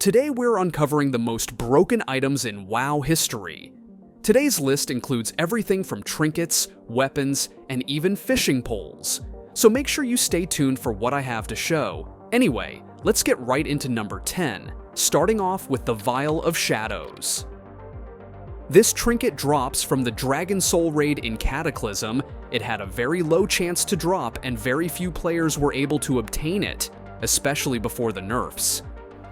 Today we're uncovering the most broken items in WoW history. Today's list includes everything from trinkets, weapons, and even fishing poles. So make sure you stay tuned for what I have to show. Anyway, let's get right into number 10, starting off with the Vial of Shadows. This trinket drops from the Dragon Soul raid in Cataclysm. It had a very low chance to drop and very few players were able to obtain it, especially before the nerfs.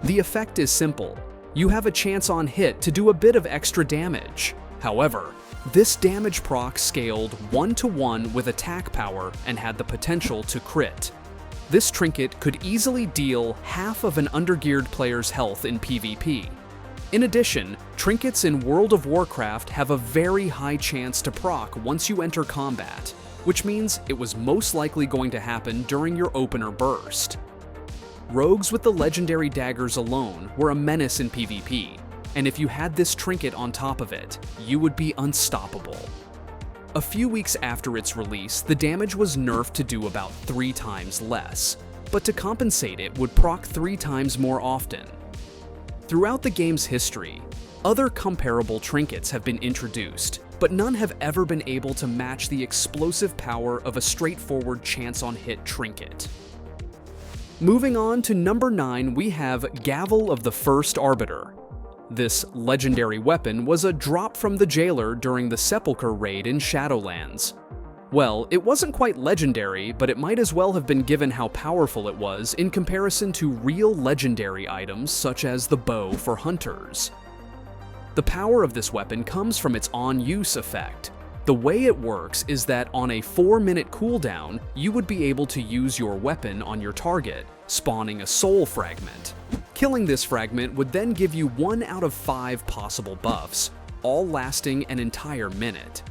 The effect is simple. You have a chance on hit to do a bit of extra damage. However, this damage proc scaled 1-to-1 with attack power and had the potential to crit. This trinket could easily deal half of an undergeared player's health in PvP. In addition, trinkets in World of Warcraft have a very high chance to proc once you enter combat, which means it was most likely going to happen during your opener burst. Rogues with the legendary daggers alone were a menace in PvP, and if you had this trinket on top of it, you would be unstoppable. A few weeks after its release, the damage was nerfed to do about 3 times less, but to compensate it would proc 3 times more often. Throughout the game's history, other comparable trinkets have been introduced, but none have ever been able to match the explosive power of a straightforward chance-on-hit trinket. Moving on to number 9, we have Gavel of the First Arbiter. This legendary weapon was a drop from the jailer during the Sepulchre raid in Shadowlands. Well, it wasn't quite legendary, but it might as well have been given how powerful it was in comparison to real legendary items such as the bow for hunters. The power of this weapon comes from its on-use effect. The way it works is that on a 4-minute cooldown, you would be able to use your weapon on your target, spawning a soul fragment. Killing this fragment would then give you 1 out of 5 possible buffs, all lasting an entire minute.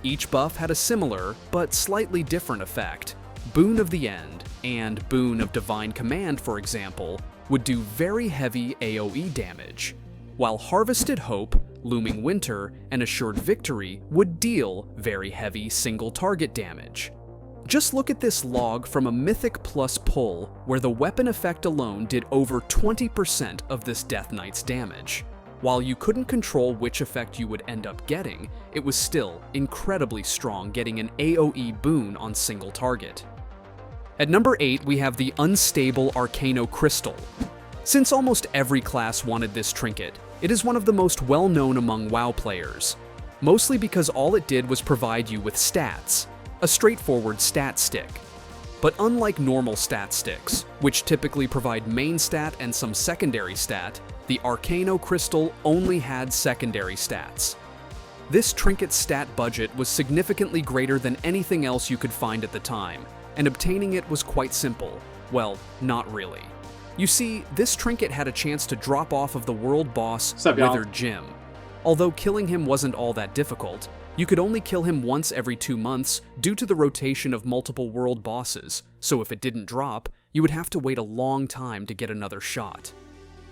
Each buff had a similar, but slightly different effect. Boon of the End and Boon of Divine Command, for example, would do very heavy AoE damage, while Harvested Hope, Looming Winter, and Assured Victory would deal very heavy single-target damage. Just look at this log from a Mythic Plus pull, where the weapon effect alone did over 20% of this Death Knight's damage. While you couldn't control which effect you would end up getting, it was still incredibly strong, getting an AoE boon on single target. At number 8, we have the Unstable Arcano Crystal. Since almost every class wanted this trinket, it is one of the most well-known among WoW players, mostly because all it did was provide you with stats, a straightforward stat stick. But unlike normal stat sticks, which typically provide main stat and some secondary stat, the Arcano Crystal only had secondary stats. This trinket's stat budget was significantly greater than anything else you could find at the time, and obtaining it was quite simple. Well, not really. You see, this trinket had a chance to drop off of the world boss, Withered Jim. Although killing him wasn't all that difficult, you could only kill him once every 2 months due to the rotation of multiple world bosses, so if it didn't drop, you would have to wait a long time to get another shot.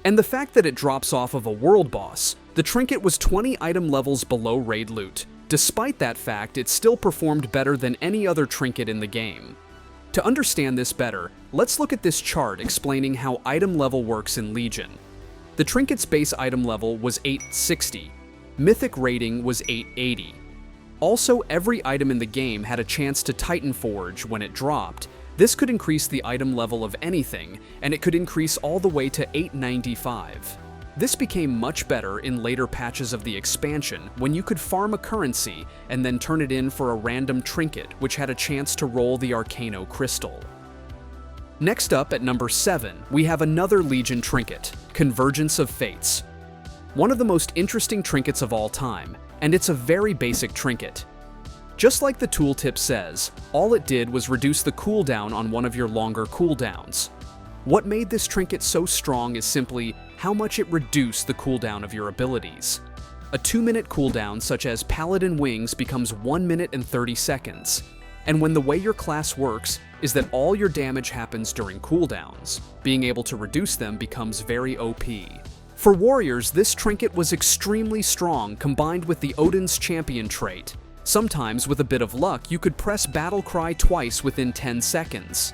And the fact that it drops off of a world boss, the trinket was 20 item levels below raid loot. Despite that fact, it still performed better than any other trinket in the game. To understand this better, let's look at this chart explaining how item level works in Legion. The trinket's base item level was 860. Mythic rating was 880. Also, every item in the game had a chance to Titan Forge when it dropped. This could increase the item level of anything, and it could increase all the way to 895. This became much better in later patches of the expansion when you could farm a currency and then turn it in for a random trinket which had a chance to roll the Arcano Crystal. Next up at number 7, we have another Legion trinket, Convergence of Fates. One of the most interesting trinkets of all time, and it's a very basic trinket. Just like the tooltip says, all it did was reduce the cooldown on one of your longer cooldowns. What made this trinket so strong is simply how much it reduced the cooldown of your abilities. A 2-minute cooldown such as Paladin Wings becomes 1 minute and 30 seconds. And when the way your class works is that all your damage happens during cooldowns, being able to reduce them becomes very OP. For warriors, this trinket was extremely strong combined with the Odin's Champion trait. Sometimes, with a bit of luck, you could press Battle Cry twice within 10 seconds.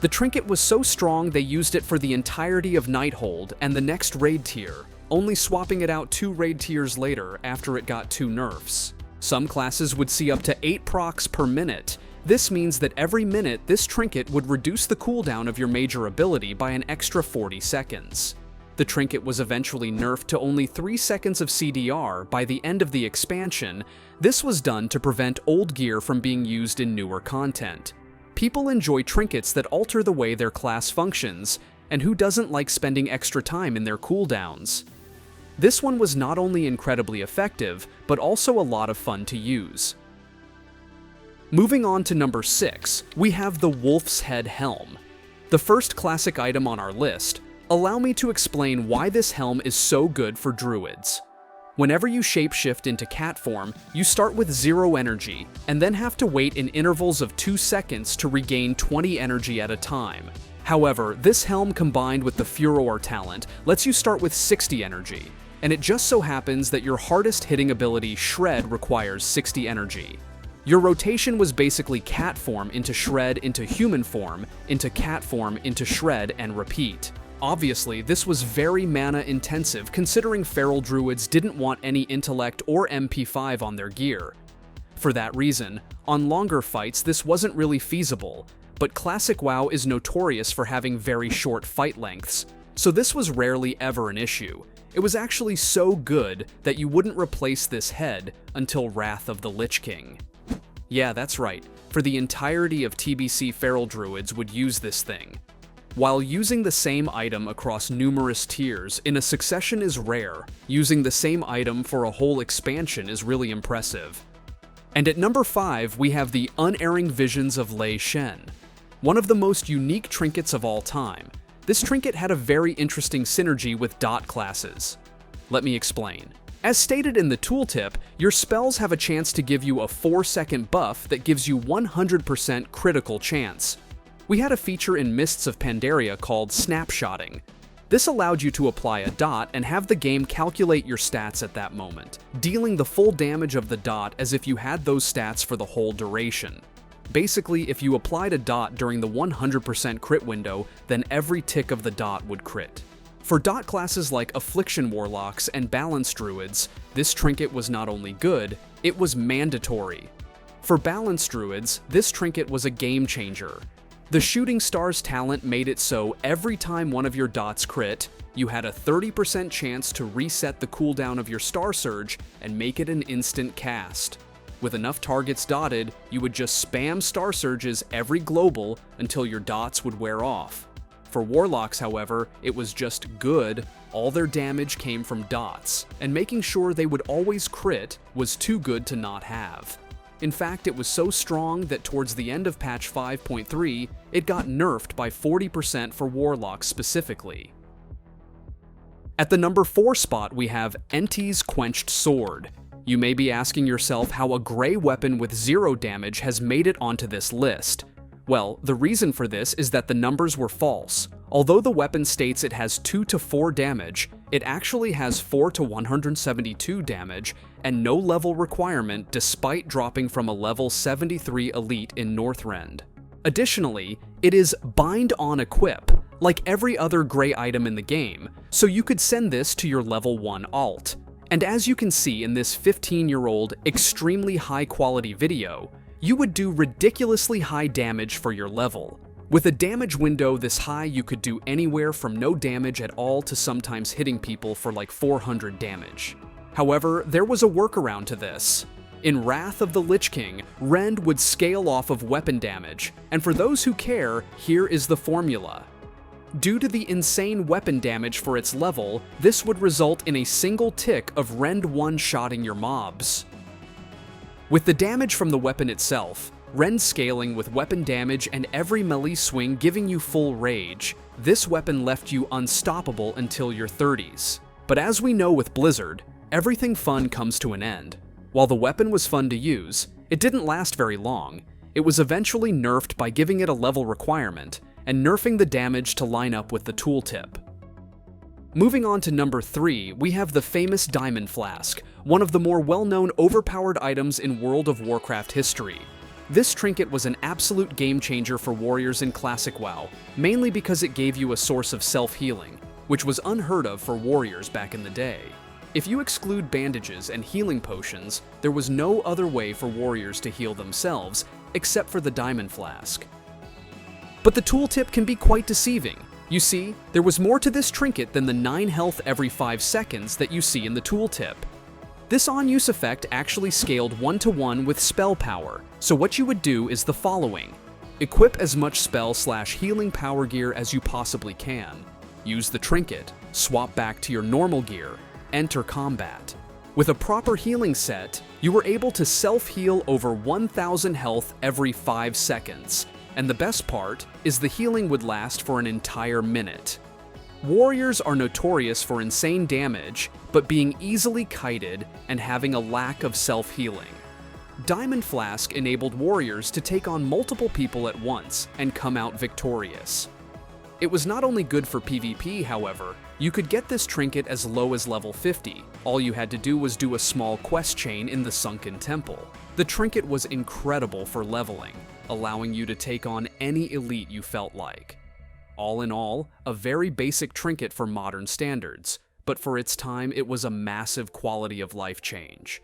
The trinket was so strong they used it for the entirety of Nighthold and the next raid tier, only swapping it out 2 raid tiers later after it got 2 nerfs. Some classes would see up to 8 procs per minute. This means that every minute this trinket would reduce the cooldown of your major ability by an extra 40 seconds. The trinket was eventually nerfed to only 3 seconds of CDR by the end of the expansion. This was done to prevent old gear from being used in newer content. People enjoy trinkets that alter the way their class functions, and who doesn't like spending extra time in their cooldowns? This one was not only incredibly effective, but also a lot of fun to use. Moving on to number 6, we have the Wolf's Head Helm. The first classic item on our list. Allow me to explain why this helm is so good for druids. Whenever you shapeshift into cat form, you start with 0 energy, and then have to wait in intervals of 2 seconds to regain 20 energy at a time. However, this helm combined with the Furor talent lets you start with 60 energy, and it just so happens that your hardest hitting ability, Shred, requires 60 energy. Your rotation was basically cat form into Shred into human form, into cat form into Shred, and repeat. Obviously, this was very mana intensive considering feral druids didn't want any intellect or MP5 on their gear. For that reason, on longer fights this wasn't really feasible, but classic WoW is notorious for having very short fight lengths, so this was rarely ever an issue. It was actually so good that you wouldn't replace this head until Wrath of the Lich King. Yeah, that's right, for the entirety of TBC feral druids would use this thing. While using the same item across numerous tiers in a succession is rare, using the same item for a whole expansion is really impressive. And at number 5, we have the Unerring Visions of Lei Shen, one of the most unique trinkets of all time. This trinket had a very interesting synergy with dot classes. Let me explain. As stated in the tooltip, your spells have a chance to give you a 4-second buff that gives you 100% critical chance. We had a feature in Mists of Pandaria called snapshotting. This allowed you to apply a dot and have the game calculate your stats at that moment, dealing the full damage of the dot as if you had those stats for the whole duration. Basically, if you applied a dot during the 100% crit window, then every tick of the dot would crit. For dot classes like Affliction Warlocks and Balanced Druids, this trinket was not only good, it was mandatory. For Balanced Druids, this trinket was a game changer. The Shooting Stars talent made it so every time one of your dots crit, you had a 30% chance to reset the cooldown of your Star Surge and make it an instant cast. With enough targets dotted, you would just spam Star Surges every global until your dots would wear off. For Warlocks, however, it was just good. All their damage came from dots, and making sure they would always crit was too good to not have. In fact, it was so strong that towards the end of patch 5.3, it got nerfed by 40% for Warlocks specifically. At the number 4 spot, we have Enti's Quenched Sword. You may be asking yourself how a gray weapon with 0 damage has made it onto this list. Well, the reason for this is that the numbers were false. Although the weapon states it has 2 to 4 damage, it actually has 4 to 172 damage and no level requirement despite dropping from a level 73 elite in Northrend. Additionally, it is bind on equip, like every other gray item in the game, so you could send this to your level 1 alt. And as you can see in this 15-year-old, extremely high-quality video, you would do ridiculously high damage for your level. With a damage window this high, you could do anywhere from no damage at all to sometimes hitting people for like 400 damage. However, there was a workaround to this. In Wrath of the Lich King, Rend would scale off of weapon damage, and for those who care, here is the formula. Due to the insane weapon damage for its level, this would result in a single tick of Rend one-shotting your mobs. With the damage from the weapon itself, Rend scaling with weapon damage and every melee swing giving you full rage, this weapon left you unstoppable until your 30s. But as we know with Blizzard, everything fun comes to an end. While the weapon was fun to use, it didn't last very long. It was eventually nerfed by giving it a level requirement, and nerfing the damage to line up with the tooltip. Moving on to number 3, we have the famous Diamond Flask, one of the more well-known overpowered items in World of Warcraft history. This trinket was an absolute game changer for warriors in Classic WoW, mainly because it gave you a source of self-healing, which was unheard of for warriors back in the day. If you exclude bandages and healing potions, there was no other way for warriors to heal themselves except for the diamond flask. But the tooltip can be quite deceiving. You see, there was more to this trinket than the 9 health every 5 seconds that you see in the tooltip. This on-use effect actually scaled 1-to-1 with spell power, so what you would do is the following. Equip as much spell/healing power gear as you possibly can. Use the trinket, swap back to your normal gear, enter combat. With a proper healing set, you were able to self-heal over 1,000 health every 5 seconds, and the best part is the healing would last for an entire minute. Warriors are notorious for insane damage, but being easily kited and having a lack of self-healing. Diamond Flask enabled warriors to take on multiple people at once and come out victorious. It was not only good for PvP, however. You could get this trinket as low as level 50. All you had to do was do a small quest chain in the Sunken Temple. The trinket was incredible for leveling, allowing you to take on any elite you felt like. All in all, a very basic trinket for modern standards, but for its time it was a massive quality of life change.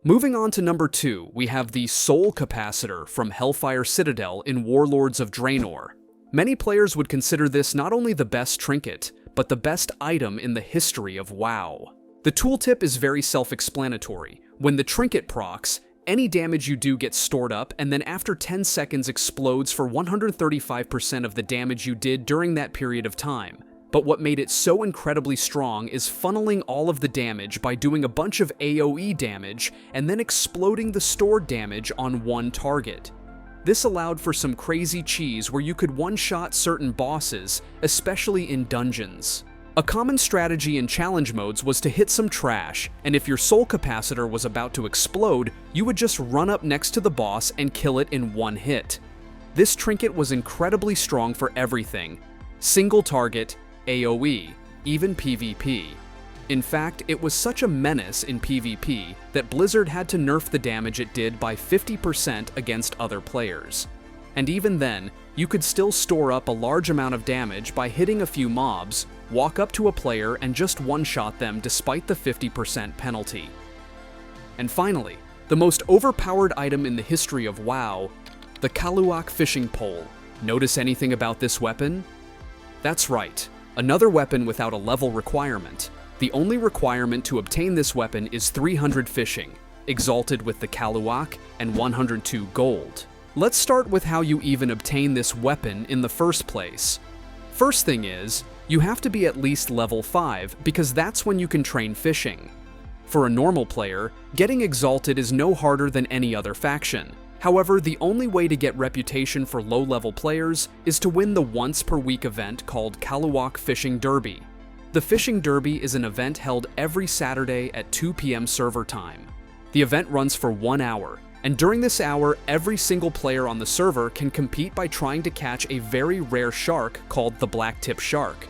Moving on to number 2, we have the Soul Capacitor from Hellfire Citadel in Warlords of Draenor. Many players would consider this not only the best trinket, but the best item in the history of WoW. The tooltip is very self-explanatory. When the trinket procs, any damage you do gets stored up and then after 10 seconds explodes for 135% of the damage you did during that period of time. But what made it so incredibly strong is funneling all of the damage by doing a bunch of AoE damage and then exploding the stored damage on one target. This allowed for some crazy cheese where you could one-shot certain bosses, especially in dungeons. A common strategy in challenge modes was to hit some trash, and if your soul capacitor was about to explode, you would just run up next to the boss and kill it in one hit. This trinket was incredibly strong for everything: single target, AoE, even PvP. In fact, it was such a menace in PvP that Blizzard had to nerf the damage it did by 50% against other players. And even then, you could still store up a large amount of damage by hitting a few mobs, walk up to a player and just one-shot them despite the 50% penalty. And finally, the most overpowered item in the history of WoW, the Kaluak fishing pole. Notice anything about this weapon? That's right, another weapon without a level requirement. The only requirement to obtain this weapon is 300 fishing, exalted with the Kaluak, and 102 gold. Let's start with how you even obtain this weapon in the first place. First thing is, you have to be at least level 5 because that's when you can train fishing. For a normal player, getting exalted is no harder than any other faction. However, the only way to get reputation for low-level players is to win the once-per-week event called Kaluak Fishing Derby. The Fishing Derby is an event held every Saturday at 2 p.m. server time. The event runs for 1 hour, and during this hour, every single player on the server can compete by trying to catch a very rare shark called the blacktip shark.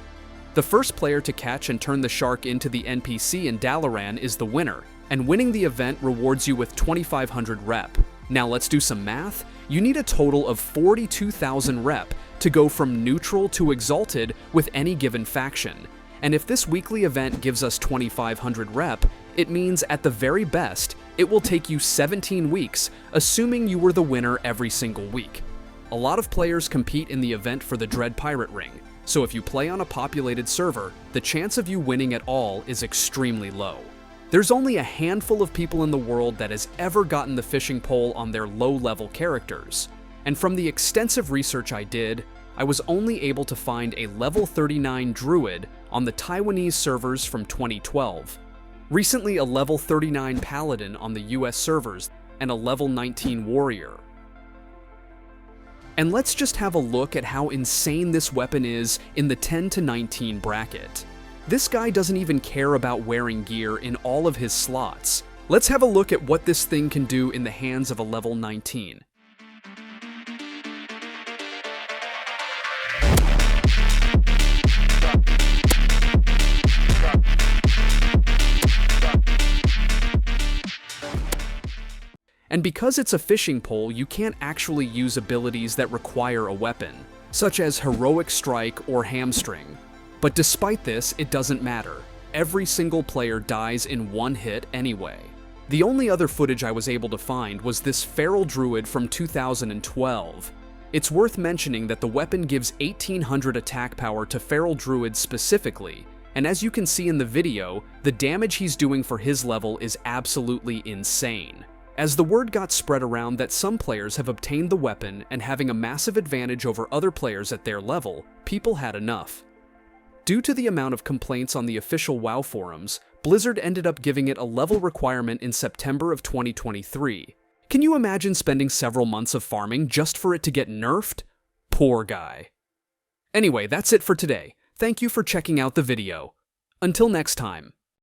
The first player to catch and turn the shark into the NPC in Dalaran is the winner, and winning the event rewards you with 2,500 rep. Now let's do some math. You need a total of 42,000 rep to go from neutral to exalted with any given faction. And if this weekly event gives us 2,500 rep, it means at the very best, it will take you 17 weeks, assuming you were the winner every single week. A lot of players compete in the event for the Dread Pirate Ring, so if you play on a populated server, the chance of you winning at all is extremely low. There's only a handful of people in the world that has ever gotten the fishing pole on their low-level characters, and from the extensive research I did, I was only able to find a level 39 druid on the Taiwanese servers from 2012. Recently a level 39 paladin on the US servers, and a level 19 warrior. And let's just have a look at how insane this weapon is in the 10 to 19 bracket. This guy doesn't even care about wearing gear in all of his slots. Let's have a look at what this thing can do in the hands of a level 19. And because it's a fishing pole, you can't actually use abilities that require a weapon, such as Heroic Strike or Hamstring. But despite this, it doesn't matter. Every single player dies in one hit anyway. The only other footage I was able to find was this Feral Druid from 2012. It's worth mentioning that the weapon gives 1800 attack power to Feral Druids specifically, and as you can see in the video, the damage he's doing for his level is absolutely insane. As the word got spread around that some players have obtained the weapon and having a massive advantage over other players at their level, people had enough. Due to the amount of complaints on the official WoW forums, Blizzard ended up giving it a level requirement in September of 2023. Can you imagine spending several months of farming just for it to get nerfed? Poor guy. Anyway, that's it for today. Thank you for checking out the video. Until next time.